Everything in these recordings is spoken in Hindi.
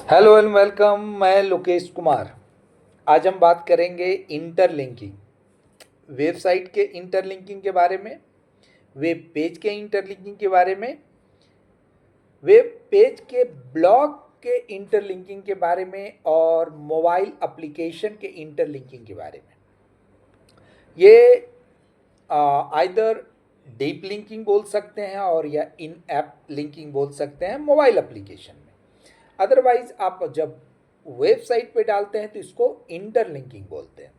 Hello and welcome. मैं लोकेश कुमार। आज हम बात करेंगे इंटरलिंकिंग, वेबसाइट के इंटरलिंकिंग के बारे में, वेब पेज के इंटरलिंकिंग के बारे में, वेब पेज के ब्लॉग के इंटरलिंकिंग के बारे में और मोबाइल एप्लीकेशन के इंटरलिंकिंग के बारे में। ये आइदर डीप लिंकिंग बोल सकते हैं और या इन ऐप लिंकिंग बोल सकते हैं मोबाइल एप्लीकेशन में। अदरवाइज आप जब वेबसाइट पे डालते हैं तो इसको इंटरलिंकिंग बोलते हैं।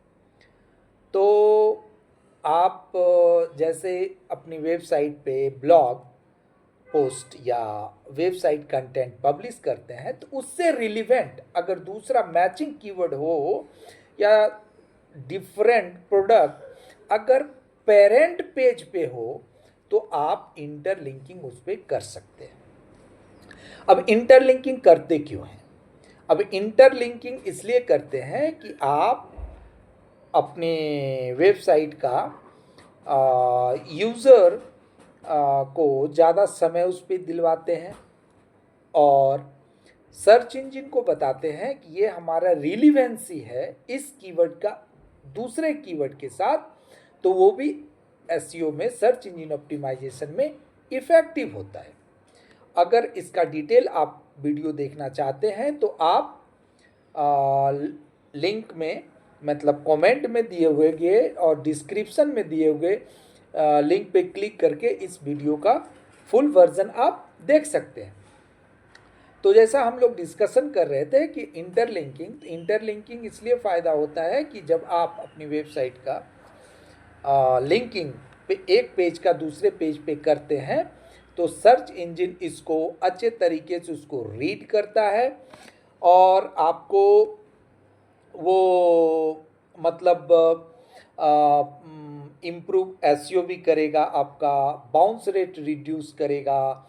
तो आप जैसे अपनी वेबसाइट पे ब्लॉग पोस्ट या वेबसाइट कंटेंट पब्लिश करते हैं तो उससे रिलेवेंट अगर दूसरा मैचिंग कीवर्ड हो या डिफरेंट प्रोडक्ट अगर पेरेंट पेज पे हो तो आप इंटरलिंकिंग उस पर कर सकते हैं। अब इंटरलिंकिंग करते क्यों हैं? अब इंटरलिंकिंग इसलिए करते हैं कि आप अपने वेबसाइट का यूज़र को ज़्यादा समय उस पर दिलवाते हैं और सर्च इंजन को बताते हैं कि ये हमारा रिलीवेंसी है इस कीवर्ड का दूसरे कीवर्ड के साथ, तो वो भी एसईओ में सर्च इंजन ऑप्टिमाइजेशन में इफ़ेक्टिव होता है। अगर इसका डिटेल आप वीडियो देखना चाहते हैं तो आप लिंक में मतलब कमेंट में दिए हुए गए और डिस्क्रिप्शन में दिए हुए लिंक पे क्लिक करके इस वीडियो का फुल वर्जन आप देख सकते हैं। तो जैसा हम लोग डिस्कशन कर रहे थे कि इंटरलिंकिंग इसलिए फ़ायदा होता है कि जब आप अपनी वेबसाइट का लिंकिंग पे एक पेज का दूसरे पेज पे करते हैं तो सर्च इंजन इसको अच्छे तरीके से उसको रीड करता है और आपको वो मतलब इम्प्रूव एसईओ भी करेगा, आपका बाउंस रेट रिड्यूस करेगा,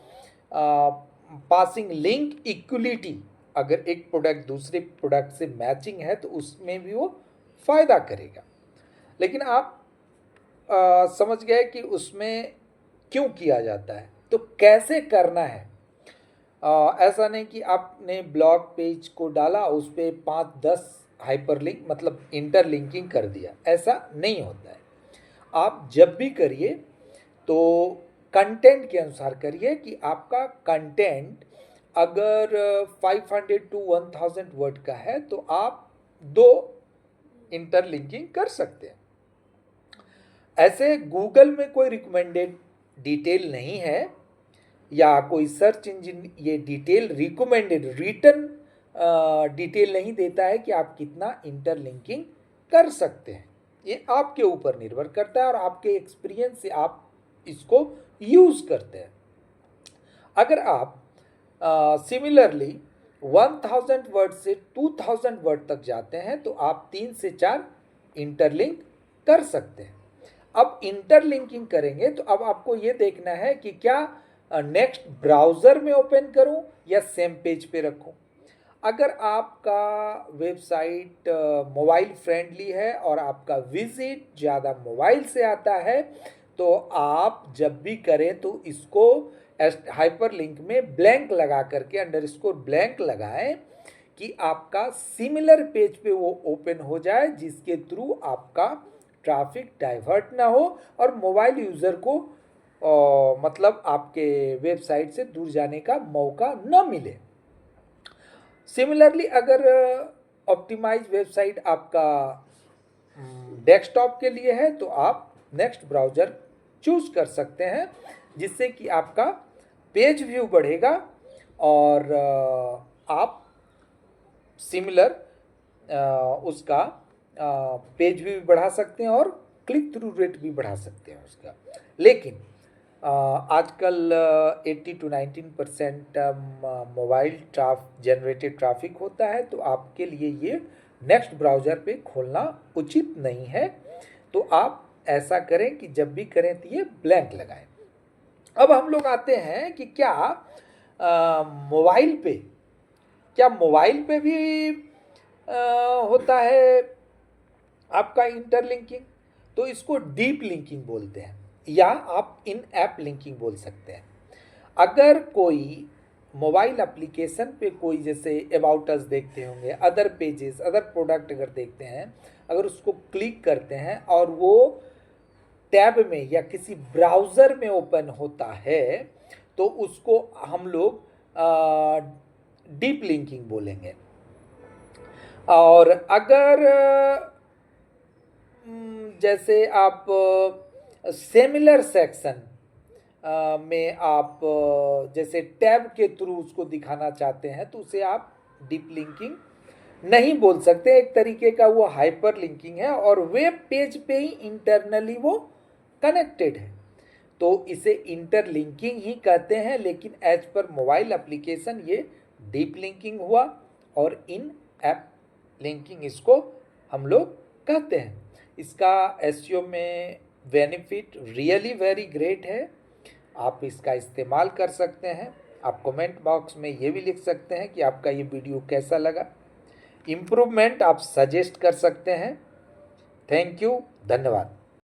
पासिंग लिंक इक्वलिटी अगर एक प्रोडक्ट दूसरे प्रोडक्ट से मैचिंग है तो उसमें भी वो फ़ायदा करेगा। लेकिन आप समझ गए कि उसमें क्यों किया जाता है, तो कैसे करना है। ऐसा नहीं कि आपने ब्लॉग पेज को डाला उस पर 5-10 हाइपरलिंक मतलब इंटरलिंकिंग कर दिया, ऐसा नहीं होता है। आप जब भी करिए तो कंटेंट के अनुसार करिए कि आपका कंटेंट अगर 500 to 1000 वर्ड का है तो आप 2 इंटरलिंकिंग कर सकते हैं। ऐसे गूगल में कोई रिकमेंडेड डिटेल नहीं है या कोई सर्च इंजन ये डिटेल रिकमेंडेड रिटन डिटेल नहीं देता है कि आप कितना इंटरलिंकिंग कर सकते हैं। ये आपके ऊपर निर्भर करता है और आपके एक्सपीरियंस से आप इसको यूज़ करते हैं। अगर आप सिमिलरली 1000 वर्ड से 2000 वर्ड तक जाते हैं तो आप 3 से 4 इंटरलिंक कर सकते हैं। अब इंटरलिंकिंग करेंगे तो अब आपको ये देखना है कि क्या नेक्स्ट ब्राउज़र में ओपन करूं या सेम पेज पे रखूं। अगर आपका वेबसाइट मोबाइल फ्रेंडली है और आपका विजिट ज़्यादा मोबाइल से आता है तो आप जब भी करें तो इसको हाइपरलिंक में ब्लैंक लगा करके अंडरस्कोर ब्लैंक लगाएं कि आपका सिमिलर पेज पे वो ओपन हो जाए जिसके थ्रू आपका ट्रैफिक डाइवर्ट ना हो और मोबाइल यूज़र को मतलब आपके वेबसाइट से दूर जाने का मौका न मिले। सिमिलरली अगर ऑप्टिमाइज वेबसाइट आपका डेस्कटॉप के लिए है तो आप नेक्स्ट ब्राउज़र चूज़ कर सकते हैं जिससे कि आपका पेज व्यू बढ़ेगा और आप सिमिलर उसका पेज व्यू भी बढ़ा सकते हैं और क्लिक थ्रू रेट भी बढ़ा सकते हैं उसका। लेकिन आजकल 80 to 19% मोबाइल जनरेटेड ट्रैफिक होता है तो आपके लिए ये नेक्स्ट ब्राउज़र पे खोलना उचित नहीं है। तो आप ऐसा करें कि जब भी करें तो ये ब्लैंक लगाएं। अब हम लोग आते हैं कि क्या मोबाइल पे भी होता है आपका इंटरलिंकिंग, तो इसको डीप लिंकिंग बोलते हैं या आप इन ऐप लिंकिंग बोल सकते हैं। अगर कोई मोबाइल एप्लीकेशन पे कोई जैसे अबाउट अस देखते होंगे, अदर पेजेस, अदर प्रोडक्ट अगर देखते हैं, अगर उसको क्लिक करते हैं और वो टैब में या किसी ब्राउज़र में ओपन होता है तो उसको हम लोग डीप लिंकिंग बोलेंगे। और अगर जैसे आप सिमिलर सेक्शन में आप जैसे टैब के थ्रू उसको दिखाना चाहते हैं तो उसे आप डीप लिंकिंग नहीं बोल सकते। एक तरीके का वो हाइपर लिंकिंग है और वेब पेज पे ही इंटरनली वो कनेक्टेड है, तो इसे इंटरलिंकिंग ही कहते हैं। लेकिन एज पर मोबाइल एप्लीकेशन ये डीप लिंकिंग हुआ और इन ऐप लिंकिंग इसको हम लोग कहते हैं। इसका एसईओ में बेनिफिट रियली वेरी ग्रेट है, आप इसका इस्तेमाल कर सकते हैं। आप कमेंट बॉक्स में ये भी लिख सकते हैं कि आपका ये वीडियो कैसा लगा, इम्प्रूवमेंट आप सजेस्ट कर सकते हैं। थैंक यू, धन्यवाद।